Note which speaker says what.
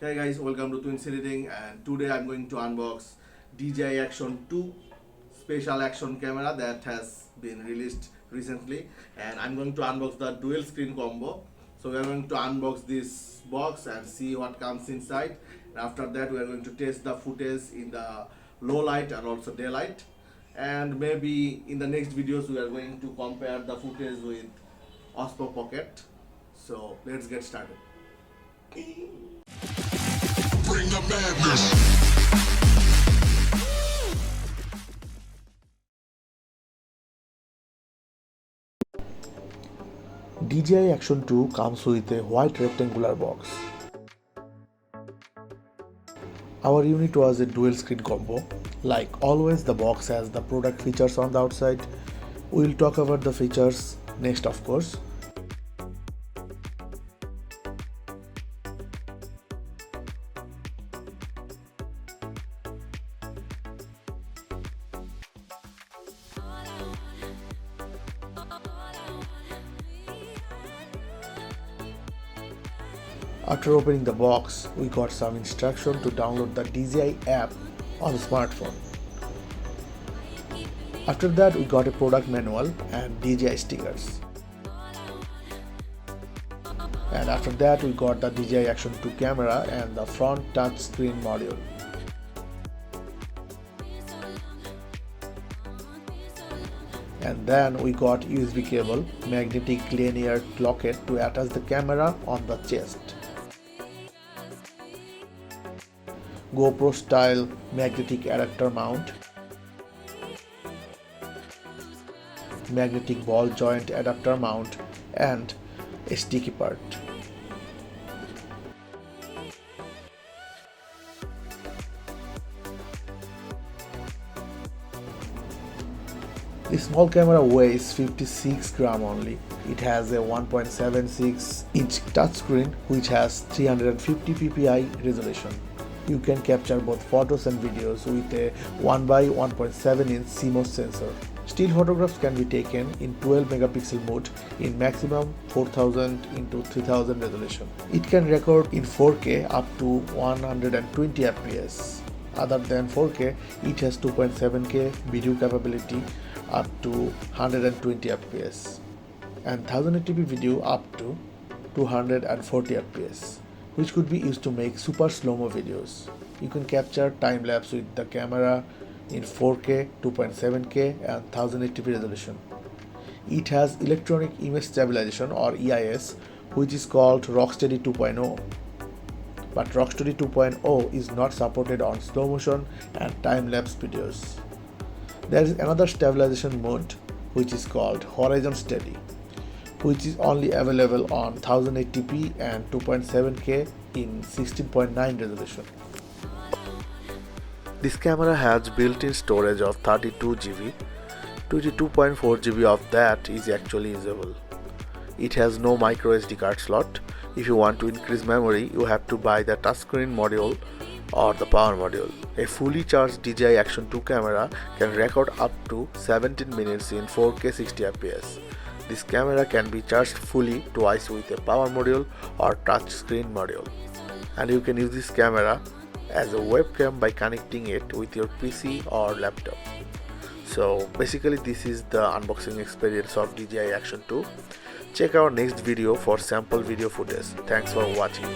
Speaker 1: Hey guys, welcome to Tuhin Editing, and today I'm going to unbox DJI Action 2 special action camera that has been released recently, and I'm going to unbox the dual screen combo. So we are going to unbox this box and see what comes inside. After that we are going to test the footage in the low light and also daylight, and maybe in the next videos we are going to compare the footage with Ospo Pocket. So let's get started.
Speaker 2: Bring the madness.
Speaker 3: DJI Action 2 comes with a white rectangular box. Our unit was a dual screen combo. Like always, the box has the product features on the outside. We'll talk about the features next, of course. After opening the box, we got some instruction to download the DJI app on the smartphone. After that, we got a product manual and DJI stickers. And after that, we got the DJI Action 2 camera and the front touch screen module. And then we got USB cable, magnetic linear locket to attach the camera on the chest. GoPro style magnetic adapter mount, magnetic ball joint adapter mount, and a sticky part. The small camera weighs 56 grams only. It has a 1.76 inch touchscreen which has 350 ppi resolution. You can capture both photos and videos with a 1x1.7 inch CMOS sensor. Still photographs can be taken in 12 megapixel mode in maximum 4000 x 3000 resolution. It can record in 4K up to 120 fps. Other than 4K, it has 2.7K video capability up to 120 fps and 1080p video up to 240 fps, which could be used to make super slow-mo videos. You can capture time-lapse with the camera in 4K, 2.7K and 1080p resolution. It has electronic image stabilization or EIS, which is called Rocksteady 2.0. But Rocksteady 2.0 is not supported on slow motion and time-lapse videos. There is another stabilization mode which is called Horizon Steady, which is only available on 1080p and 2.7K in 16.9 resolution. This camera has built-in storage of 32 GB. 22.4 GB of that is actually usable. It has no micro SD card slot. If you want to increase memory, you have to buy the touchscreen module or the power module. A fully charged DJI Action 2 camera can record up to 17 minutes in 4K 60 fps. This camera can be charged fully twice with a power module or touchscreen module. And you can use this camera as a webcam by connecting it with your PC or laptop. So basically this is the unboxing experience of DJI Action 2. Check our next video for sample video footage. Thanks for watching.